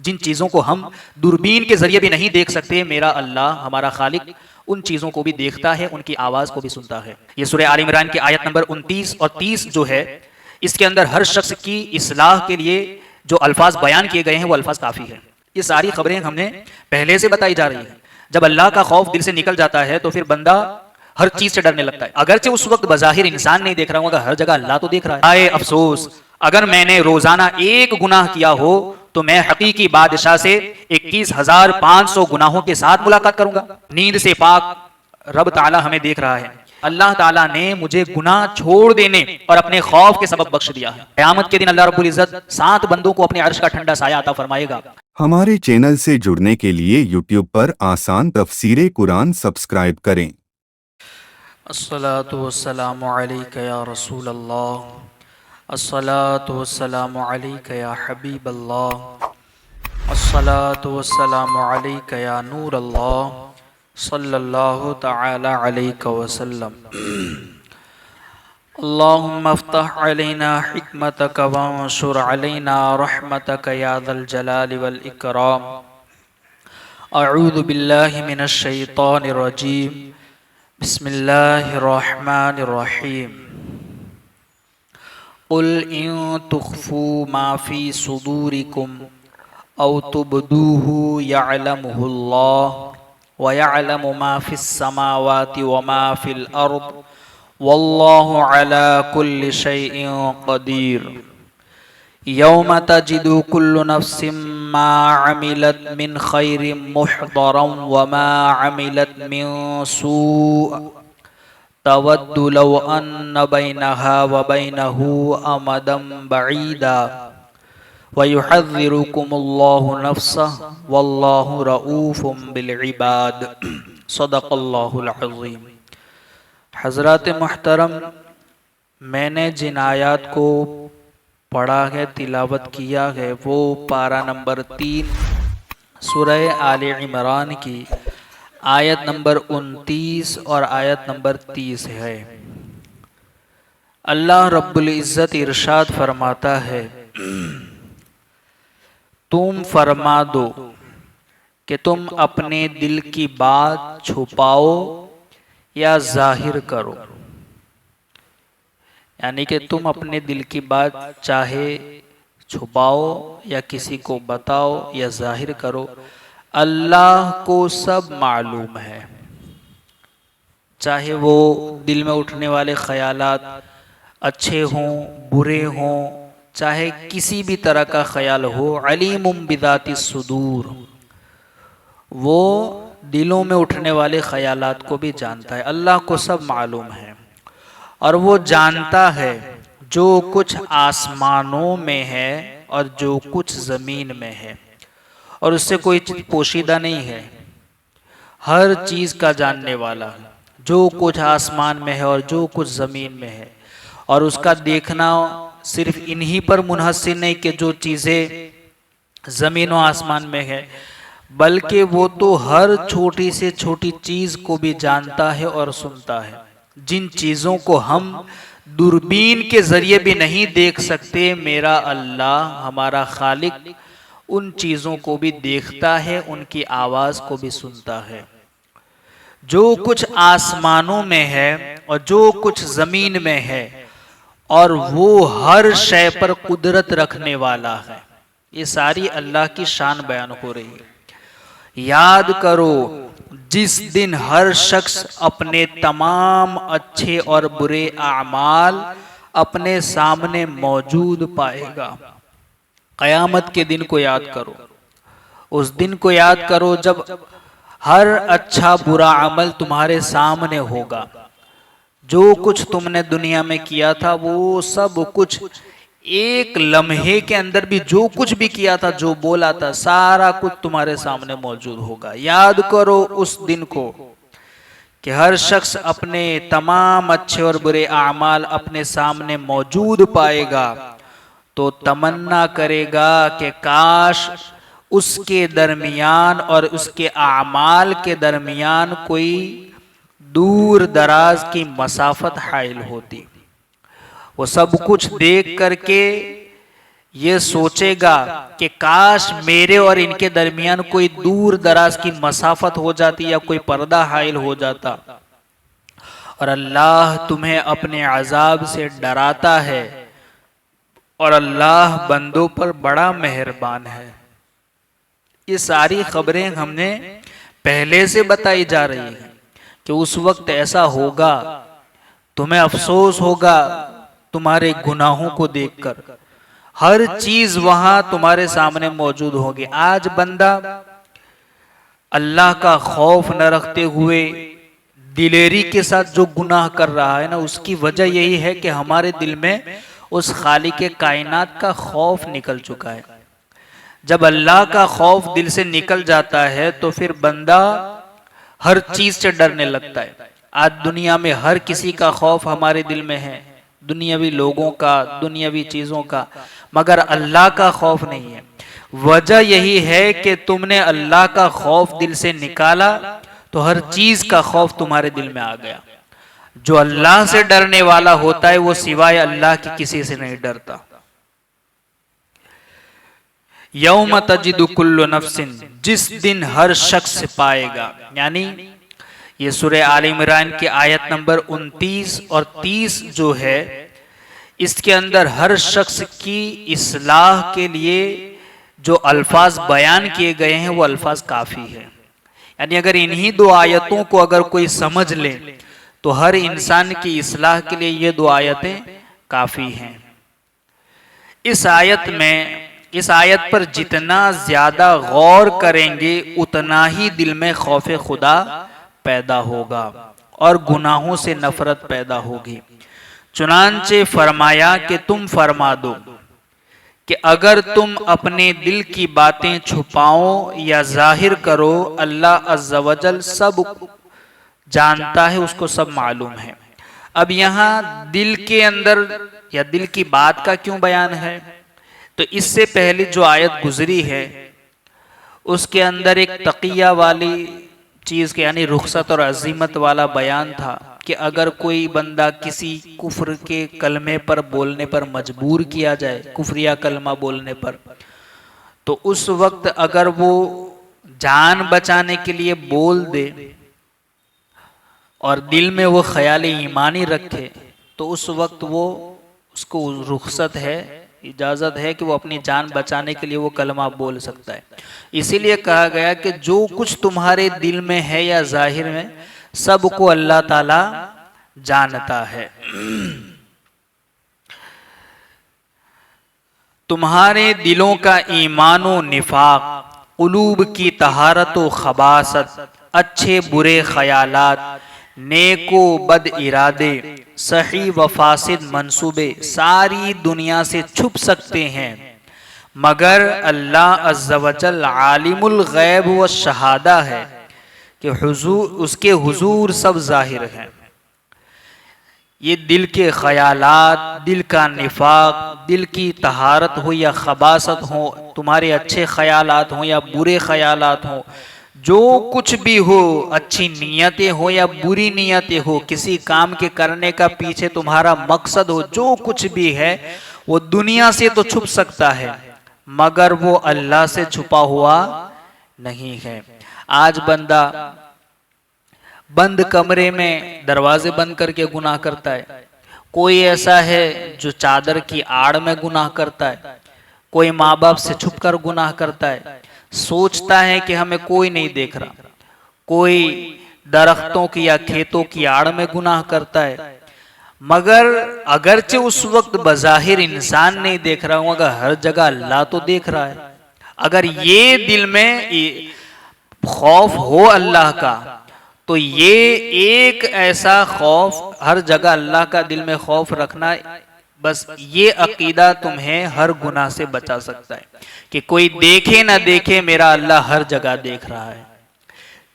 जिन चीज़ों को हम दूरबीन के जरिए भी नहीं देख सकते, मेरा अल्लाह हमारा खालिक उन चीज़ों को भी देखता है, उनकी आवाज़ को भी सुनता है। ये सूरह आल इमरान की आयत नंबर 29 और 30 जो है, इसके अंदर हर शख्स की इस्लाह के लिए जो अल्फाज बयान किए गए हैं वो अल्फाज काफ़ी है। ये सारी खबरें हमने पहले से बताई जा रही है। जब अल्लाह का खौफ दिल से निकल जाता है तो फिर बंदा हर चीज से डरने लगता है। अगरचे उस वक्त बज़ाहिर इंसान नहीं देख रहा होगा, हर जगह अल्लाह तो देख रहा है। आए अफसोस, अगर मैंने रोजाना एक गुनाह किया हो तो मैं हकीकी बादशाह से 21,500 गुनाहों के साथ मुलाकात करूंगा। नींद से पाक रब ताला हमें देख रहा है। अल्लाह ताला ने मुझे गुनाह छोड़ देने और अपने खौफ के सबब बख्श दिया है। क़यामत के दिन अल्लाह रब्बुल इज्जत 7 बंदों को अपने अर्श का ठंडा साया अता फरमाएगा। हमारे चैनल से जुड़ने के लिए YouTube पर आसान तफसीरे कुरान सब्सक्राइब करें। अस्सलातु वस्सलामु अलैका या रसूल अल्लाह, अस्सलातु वस्सलामु अलैका या हबीब अल्लाह, अस्सलातु वस्सलामु अलैका या नूर अल्लाह, सल्लल्लाहु तआला अलैका वसल्लम। अल्लाहुम्मा अफ्तह अलैना हिकमतक वंशुर अलैना रहमतक या ज़ल जलाली वल इकराम। अऊज़ु बिल्लाहि मिनश शैतानिर रजीम। बिस्मिल्लाहिर्रहमानिर्रहीम। कुल इन तुख्फू मा फी सुदूरिकुम औ तुबदूहु यअलमुहुल्लाह व यअलमु मा फिस समावाति व मा फिल अर्द वल्लाहु अला कुल्लि शैइन क़दीर। यौम तजिदु कुल्लु नफ्सिम मा अमिलत मिन खैरिम मुहदरम व मा अमिलत मिन सूअ तवद्दु लौ अन्न बैनहा व बैनहु अमदम बईदा व युहज़्ज़िरुकुमुल्लाहु नफ्सह वल्लाहु रऊफ़ुम बिल इबाद। सदक़ल्लाहुल अज़ीम। हज़रात मुहतरम, मैंने जिन आयात को पढ़ा है, तिलावत किया है, वो पारा नंबर 3 सूरह आले इमरान की आयत नंबर 29 और आयत नंबर 30 है। अल्लाह रब्बुल इज़्ज़त इरशाद फरमाता है, तुम फरमा दो कि तुम अपने दिल की बात छुपाओ या जाहिर करो, यानी कि तुम अपने दिल की बात चाहे छुपाओ या किसी को बताओ या जाहिर करो, अल्लाह को सब मालूम है। चाहे वो दिल में उठने वाले ख्यालात अच्छे हों बुरे हों, चाहे किसी भी तरह का ख्याल हो, अलीमुम बिदातिस सुदूर, वो दिलों में उठने वाले ख्यालात को भी जानता है। अल्लाह को सब मालूम है और वो जानता है जो कुछ आसमानों में है और जो कुछ ज़मीन में है, और उससे कोई चीज़ पोशीदा नहीं है। हर चीज़ का जानने वाला, जो कुछ आसमान में है और जो कुछ ज़मीन में है, और उसका देखना सिर्फ इन्हीं पर मुनहसर नहीं कि जो चीज़ें ज़मीन और आसमान में है, बल्कि वो तो हर छोटी से छोटी चीज़ को भी जानता है और सुनता है। जिन चीज़ों को हम दूरबीन के जरिए भी नहीं देख सकते, मेरा अल्लाह हमारा खालिक उन चीज़ों को भी देखता है, उनकी आवाज़ को भी सुनता है। जो कुछ आसमानों में है और जो कुछ ज़मीन में है, और वो हर शय पर कुदरत रखने वाला है। ये सारी अल्लाह की शान बयान हो रही है। याद करो जिस दिन हर शख्स अपने तमाम अच्छे और बुरे आमाल अपने सामने मौजूद पाएगा। क़यामत के दिन को याद करो, उस दिन को याद करो जब हर अच्छा बुरा अमल तुम्हारे सामने होगा। जो कुछ तुमने दुनिया में किया था वो सब कुछ एक लम्हे के अंदर भी, जो कुछ भी किया था, जो बोला था, सारा कुछ तुम्हारे सामने मौजूद होगा। याद करो उस दिन को कि हर शख्स अपने तमाम अच्छे और बुरे आमाल अपने सामने मौजूद पाएगा, तो तमन्ना करेगा कि काश उसके दरमियान और उसके आमाल के दरमियान कोई दूर दराज की मसाफत हाइल होती। वो सब कुछ देख करके ये सोचेगा कि काश मेरे और इनके दरमियान कोई दूर दराज की मसाफत हो जाती या कोई पर्दा हाइल हो जाता। और अल्लाह तुम्हें अपने अजाब से डराता है और अल्लाह बंदों पर बड़ा मेहरबान है। ये सारी खबरें हमने पहले से बताई जा रही हैं कि उस वक्त ऐसा होगा, तुम्हें अफसोस होगा तुम्हारे गुनाहों को देखकर। हर चीज वहां तुम्हारे सामने मौजूद होगी। आज बंदा अल्लाह का खौफ न रखते हुए दिलेरी के साथ जो गुनाह कर रहा है ना, उसकी वजह यही है कि हमारे दिल में उस खालिक कायनात का खौफ निकल चुका है। जब अल्लाह का खौफ दिल से निकल जाता है तो फिर बंदा हर चीज से डरने लगता है। आज दुनिया में हर किसी का खौफ हमारे दिल में है, दुनियावी लोगों का, दुनियावी चीजों का, मगर अल्लाह का खौफ नहीं है। वजह यही है कि तुमने अल्लाह का खौफ दिल से निकाला तो हर चीज का खौफ तुम्हारे दिल में आ गया। जो अल्लाह से डरने वाला होता है वो सिवाय अल्लाह की किसी से नहीं डरता। यौम तजिदु कुल्लु नफ्सिन, जिस दिन हर शख्स पाएगा, यानी ये सूरह आल इमरान की आयत नंबर 29 और 30 जो है, इसके अंदर हर शख्स की इस्लाह के लिए जो अल्फाज बयान किए गए हैं वो अल्फाज काफी है। यानी अगर इन्हीं दो आयतों को अगर कोई समझ ले तो हर इंसान की इस्लाह के लिए ये दो आयतें काफी हैं। इस आयत पर जितना ज्यादा गौर करेंगे उतना ही दिल में खौफ खुदा पैदा होगा और गुनाहों से नफरत पैदा होगी। चुनांचे फरमाया कि तुम फरमा दो कि अगर तुम अपने दिल की बातें छुपाओ या जाहिर करो, अल्लाह अज़्ज़ा वजल सब जानता है, उसको सब मालूम है। अब यहाँ दिल के अंदर या दिल की बात का क्यों बयान है? तो इससे पहले जो आयत गुजरी है उसके अंदर एक तकिया वाली चीज के यानी रुखसत और अजीमत वाला बयान था कि अगर कोई बंदा किसी कुफ्र के कलमे पर बोलने पर मजबूर किया जाए, कुफ्रिया कलमा बोलने पर, तो उस वक्त अगर वो जान बचाने के लिए बोल दे और दिल में वो ख्याल ईमानी रखे तो उस वक्त वो उसको रुखसत है, इजाजत है कि वो अपनी जान बचाने के लिए वो कलमा बोल सकता है। इसीलिए कहा गया कि जो कुछ तुम्हारे दिल में है या जाहिर में, सबको अल्लाह ताला जानता है। तुम्हारे दिलों का ईमानो निफाक, कुलूब की तहारत व खबासत, अच्छे बुरे ख्यालात, नेको बद इरादे, सही व फासिद मंसूबे सारी दुनिया से छुप सकते हैं, मगर अल्लाह अज़्ज़ा वजल आलिमुल गैब व शहादा है कि हुजूर उसके हुजूर सब जाहिर हैं। ये दिल के ख्यालात, दिल का निफाक, दिल की तहारत हो या खबासत हो, तुम्हारे अच्छे ख्यालात हो या बुरे ख्यालात हो, जो कुछ भी हो, अच्छी नीयतें हो या बुरी नीयतें हो, किसी काम के करने का पीछे तुम्हारा मकसद हो, जो कुछ भी है वो दुनिया से तो छुप सकता है मगर वो अल्लाह से छुपा हुआ नहीं है। आज बंदा बंद कमरे में दरवाजे बंद करके गुनाह करता है, कोई ऐसा है जो चादर की आड़ में गुनाह करता है, कोई माँ बाप से छुपकर गुनाह करता है, सोचता है कि हमें कोई नहीं देख रहा, कोई दरख्तों की या खेतों की आड़ में गुनाह करता है, मगर अगरचे उस वक्त बज़ाहिर इंसान नहीं देख रहा हूं, अगर हर जगह अल्लाह तो देख रहा है। अगर ये दिल में खौफ हो अल्लाह का तो ये एक ऐसा खौफ, हर जगह अल्लाह का दिल में खौफ रखना, बस ये अकीदा तुम्हें हर गुनाह से बचा सकता है कि कोई देखे ना देखे मेरा अल्लाह हर जगह देख रहा है।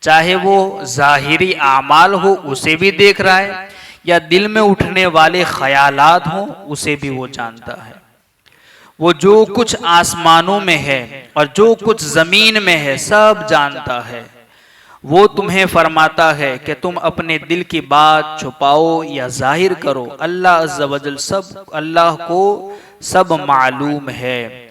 चाहे वो जाहिरी आमाल हो उसे भी देख रहा है या दिल में उठने वाले ख्यालात हो उसे भी वो जानता है। वो जो कुछ आसमानों में है और जो कुछ जमीन में है सब जानता है। वो तुम्हें फरमाता है कि तुम अपने दिल की बात छुपाओ या जाहिर करो, अल्लाह अज़्ज़ा वजल सब, अल्लाह को सब मालूम है।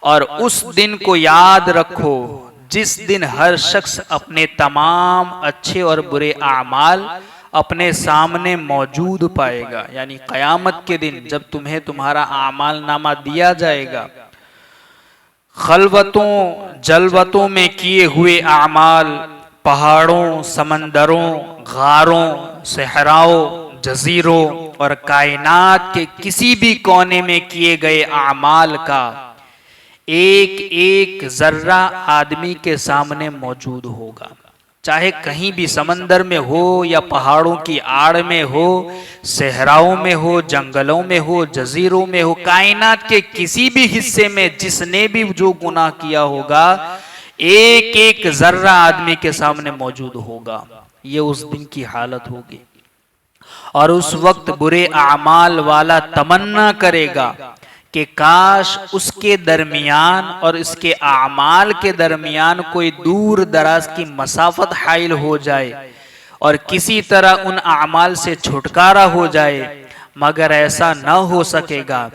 और उस दिन को याद रखो जिस दिन हर शख्स अपने तमाम अच्छे और बुरे आमाल अपने सामने मौजूद पाएगा। यानी कयामत के दिन जब तुम्हें तुम्हारा आमाल नामा दिया जाएगा, खलवतों जलवतों में किए हुए आमाल, पहाड़ों, समंदरों, गारों, सहराओं, जजीरों और कायनात के किसी भी कोने में किए गए आमाल का एक एक जर्रा आदमी के सामने मौजूद होगा। चाहे कहीं भी समंदर में हो या पहाड़ों की आड़ में हो, सहराओं में हो, जंगलों में हो, जजीरों में हो, कायनात के किसी भी हिस्से में जिसने भी जो गुनाह किया होगा, एक एक जर्रा आदमी के सामने मौजूद होगा। ये उस दिन की हालत होगी। और उस वक्त बुरे आमाल वाला तमन्ना करेगा कि काश उसके दरमियान और इसके आमाल के दरमियान कोई दूर दराज की मसाफत हाइल हो जाए और किसी तरह उन आमाल से छुटकारा हो जाए, मगर ऐसा न हो सकेगा।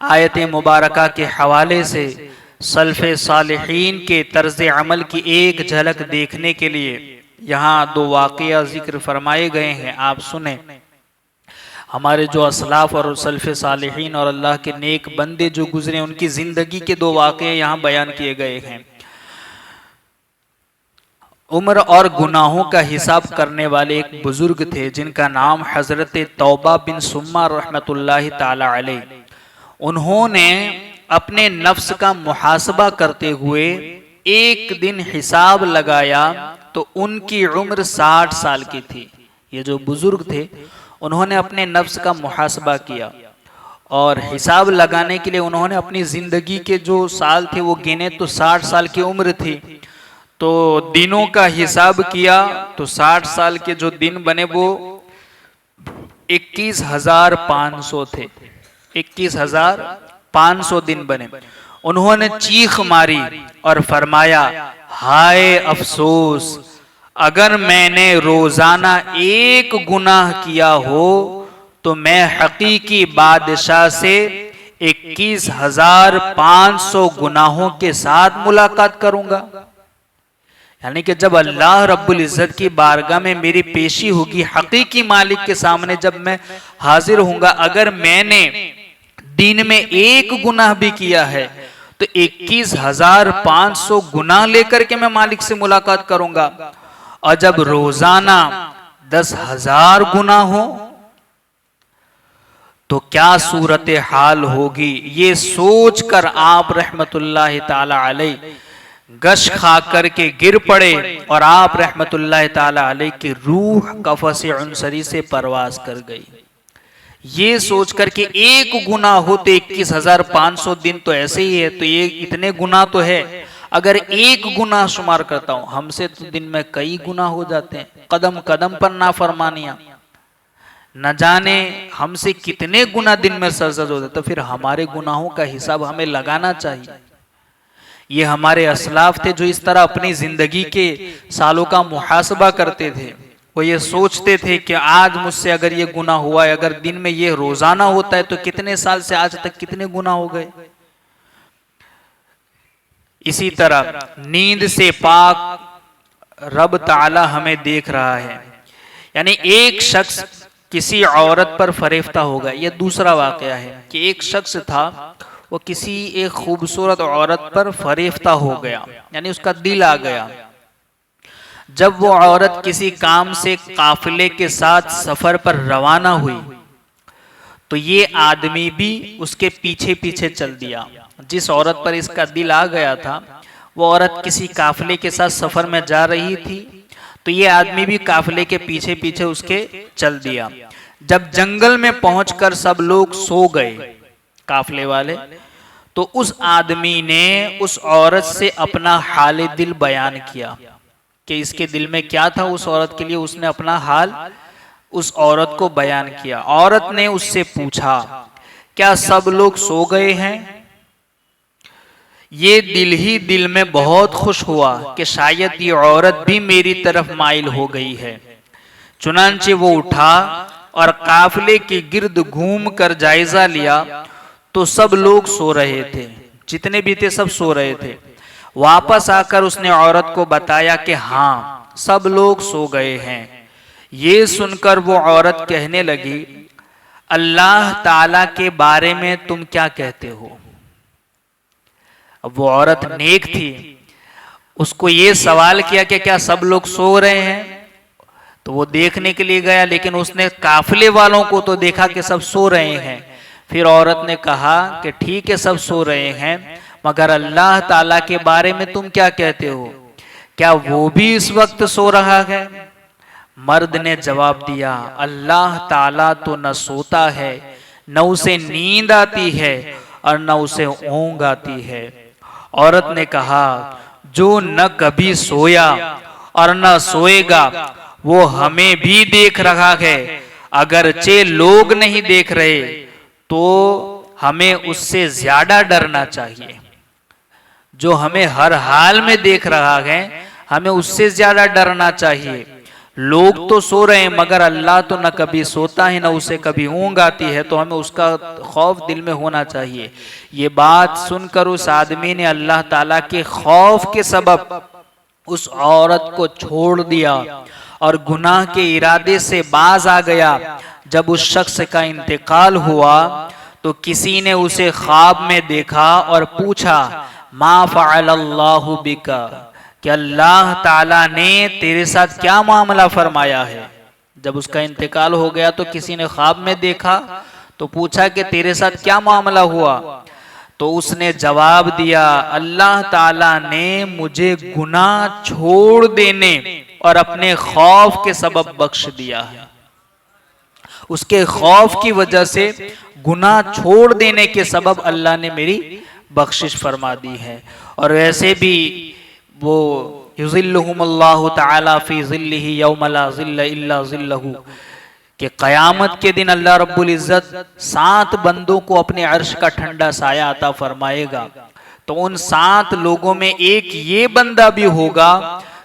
आयत मुबारका के हवाले से सल्फ़े सालिहीन के तर्ज अमल की एक झलक देखने के लिए यहाँ दो वाक़या जिक्र फरमाए गए हैं, आप सुने। हमारे जो असलाफ और सल्फ़े सालिहीन और अल्लाह के नेक बंदे जो गुजरे, उनकी जिंदगी के दो वाक़े यहाँ बयान किए गए हैं। उम्र और गुनाहों का हिसाब करने वाले एक बुजुर्ग थे जिनका नाम हजरत तौबा बिन सुम्मा रहमतुल्लाहि ताला अलैह। उन्होंने अपने नफ्स का मुहासबा करते हुए एक दिन हिसाब लगाया तो उनकी उम्र 60 साल की थी। ये जो बुजुर्ग थे उन्होंने अपने नफ्स का मुहासबा किया और हिसाब लगाने के लिए उन्होंने अपनी जिंदगी के जो साल थे वो गिने तो 60 साल की उम्र थी। तो दिनों का हिसाब किया तो 60 साल के जो दिन बने वो 21,500 थे। 21,500 दिन बने। उन्होंने चीख मारी और फरमाया, हाय अफसोस, अगर मैंने रोजाना एक गुनाह किया हो तो मैं हकीकी बादशाह से 21,500 गुनाहों के साथ मुलाकात करूंगा। यानी कि जब अल्लाह रब्बुल इज्जत की बारगाह में मेरी पेशी होगी, हकीकी मालिक के सामने जब मैं हाजिर होऊंगा, अगर मैंने दिन में एक गुनाह भी किया है तो 21,500 गुनाह लेकर के मैं मालिक से मुलाकात करूंगा। और जब रोजाना 10,000 गुनाह हो तो क्या सूरत हाल होगी। ये सोचकर आप रहमतुल्लाह ताला अलैह गश खा करके गिर पड़े और आप रहमतुल्लाह ताला अलैह की रूह कफ़स उनसरी से परवाज कर गई। ये सोचकर के एक गुनाह हो तो 21,500 दिन तो ऐसे ही है, तो ये इतने गुनाह तो है। अगर एक गुनाह शुमार करता हूं, हमसे तो दिन में कई गुनाह हो जाते हैं, कदम कदम पर नाफरमानियां, न जाने हमसे कितने गुनाह दिन में सरजद होते। तो फिर हमारे गुनाहों का हिसाब हमें लगाना चाहिए। ये हमारे असलाफ थे जो इस तरह अपनी जिंदगी के सालों का मुहासबा करते थे। वो ये सोचते थे कि आज मुझसे अगर ये गुनाह हुआ है, अगर दिन में ये रोजाना होता है तो कितने साल से आज तक कितने गुनाह हो गए। इसी तरह नींद से पाक रब ताला हमें देख रहा है। यानी एक शख्स किसी औरत पर फरेफ्ता हो गया। यह दूसरा वाकया है कि एक शख्स था, वो किसी एक खूबसूरत औरत पर फरेफ्ता हो गया, यानी उसका दिल आ गया। जब वो औरत किसी काम से काफिले के साथ सफर पर रवाना हुई तो ये आदमी भी उसके पीछे पीछे चल दिया। जिस औरत पर इसका दिल आ गया था, वो औरत किसी काफिले के साथ सफर में जा रही थी, तो ये आदमी भी काफिले के पीछे पीछे उसके चल दिया। जब जंगल में पहुंचकर सब लोग सो गए काफिले वाले, तो उस आदमी ने उस औरत से अपना हाल दिल बयान किया कि इसके दिल में क्या था उस औरत के लिए। उसने अपना हाल उस औरत को बयान किया। औरत ने उससे पूछा, क्या सब लोग सो गए हैं? ये दिल ही दिल में बहुत खुश हुआ कि शायद ये औरत भी मेरी तरफ माइल हो गई है। चुनांचे वो उठा और काफिले के गिर्द घूम कर जायजा लिया तो सब लोग सो रहे थे, जितने भी थे सब सो रहे थे। वापस आकर उसने औरत को बताया कि हाँ सब लोग सो गए हैं। ये सुनकर वो औरत कहने लगी, अल्लाह ताला के बारे में तुम क्या कहते हो? अब वो औरत नेक थी, उसको ये सवाल किया कि क्या सब लोग सो रहे हैं? तो वो देखने के लिए गया, लेकिन उसने काफिले वालों को तो देखा कि सब सो रहे हैं। फिर औरत ने कहा कि ठीक है सब सो रहे हैं, मगर अल्लाह ताला के बारे में तुम क्या कहते हो? क्या वो भी इस वक्त सो रहा है? मर्द ने जवाब दिया, अल्लाह ताला तो न सोता है, न उसे नींद आती है और न उसे ऊंघ आती है। औरत ने कहा, जो न कभी सोया और न सोएगा वो हमें भी देख रहा है। अगरचे लोग नहीं देख रहे तो हमें उससे ज्यादा डरना चाहिए। जो हमें हर हाल में देख रहा है हमें उससे ज्यादा डरना चाहिए। लोग तो सो रहे हैं मगर अल्लाह तो न कभी सोता है न उसे कभी ऊंघ आती है, तो हमें उसका खौफ दिल में होना चाहिए। ये बात सुनकर उस आदमी ने अल्लाह ताला के खौफ के सबब उस औरत को छोड़ दिया और गुनाह के इरादे से बाज आ गया। जब उस शख्स का इंतकाल हुआ तो किसी ने उसे ख्वाब में देखा और पूछा, मा फ़अलल्लाहु बिका, कि अल्लाह ताला ने तेरे साथ क्या मामला फरमाया है? जब उसका इंतकाल हो गया तो किसी ने ख्वाब में देखा तो पूछा कि तेरे साथ क्या मामला हुआ? तो उसने जवाब दिया, अल्लाह ताला ने मुझे गुनाह छोड़ देने और अपने खौफ के सबब बख्श दिया है। उसके खौफ की वजह से गुनाह छोड़ देने के सबब अल्लाह ने मेरी बख्शिश फरमा दी है। और वैसे भी वो युज़िल्लुहुमुल्लाहु तआला फी ज़िल्लिही यौम ला ज़िल्ला इल्ला ज़िल्लहू, कि क़यामत के दिन अल्लाह रब्बुल इज़्ज़त 7 बंदों को अपने अर्श का ठंडा साया अता फरमाएगा। तो उन 7 लोगों में एक ये बंदा भी होगा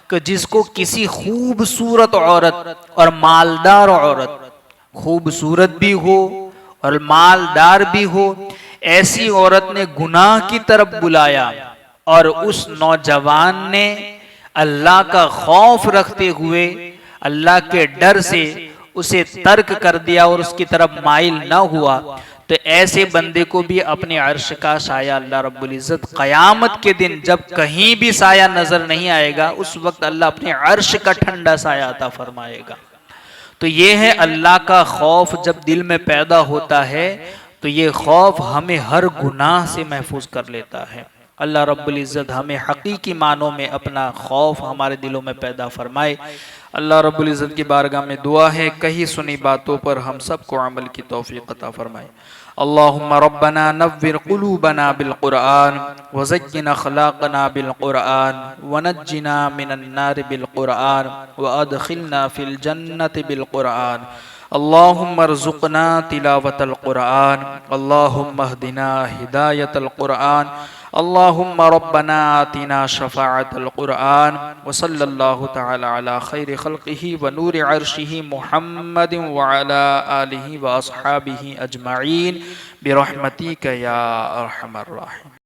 कि जिसको किसी खूबसूरत औरत और मालदार औरत, खूबसूरत भी हो और मालदार भी हो, ऐसी औरत ने गुनाह की तरफ बुलाया और उस नौजवान ने अल्लाह का खौफ रखते हुए अल्लाह के डर से उसे तर्क कर दिया और उसकी तरफ माइल न हुआ, तो ऐसे बंदे को भी अपने अर्श का साया अल्लाह रब्बुल इज़्ज़त क़यामत के दिन जब कहीं भी साया नजर नहीं आएगा उस वक्त अल्लाह अपने अर्श का ठंडा साया अता फरमाएगा। तो ये है अल्लाह का खौफ जब दिल में पैदा होता है तो ये खौफ हमें हर गुनाह से महफूज कर लेता है। अल्लाह रब्बुल इज़्ज़त हमें हकीकी मानों में अपना खौफ हमारे दिलों में पैदा फरमाए। अल्लाह रब्बुल इज़्ज़त की बारगाह में दुआ है कही सुनी बातों पर हम सबको अमल की तौफीक अता फरमाए। अल्लाहुम्मा रब्बना नव्विर क़ुलूबना बिल क़ुरआन व ज़य्यिन अख़लाक़ना बिल क़ुरआन व नज्जिना मिनन नार बिल क़ुरआन व अदख़िलना फ़िल जन्नति बिल क़ुरआन। अल्लाहुम्मा अर्ज़ुक़ना तिलावतल क़ुरआन, अल्लाहुम्मा हदिना हिदायतल क़ुरआन, अल्लाहुम्मा रब्बना आतिना शफ़ाअतल क़ुरआन व सल्लल्लाहु तआला अला खैरि ख़ल्क़िही व नूरि अर्शिही मुहम्मदिन व अला आलिही व अस्हाबिही अजमईन बिरहमतिका या अरहमर राहिमीन।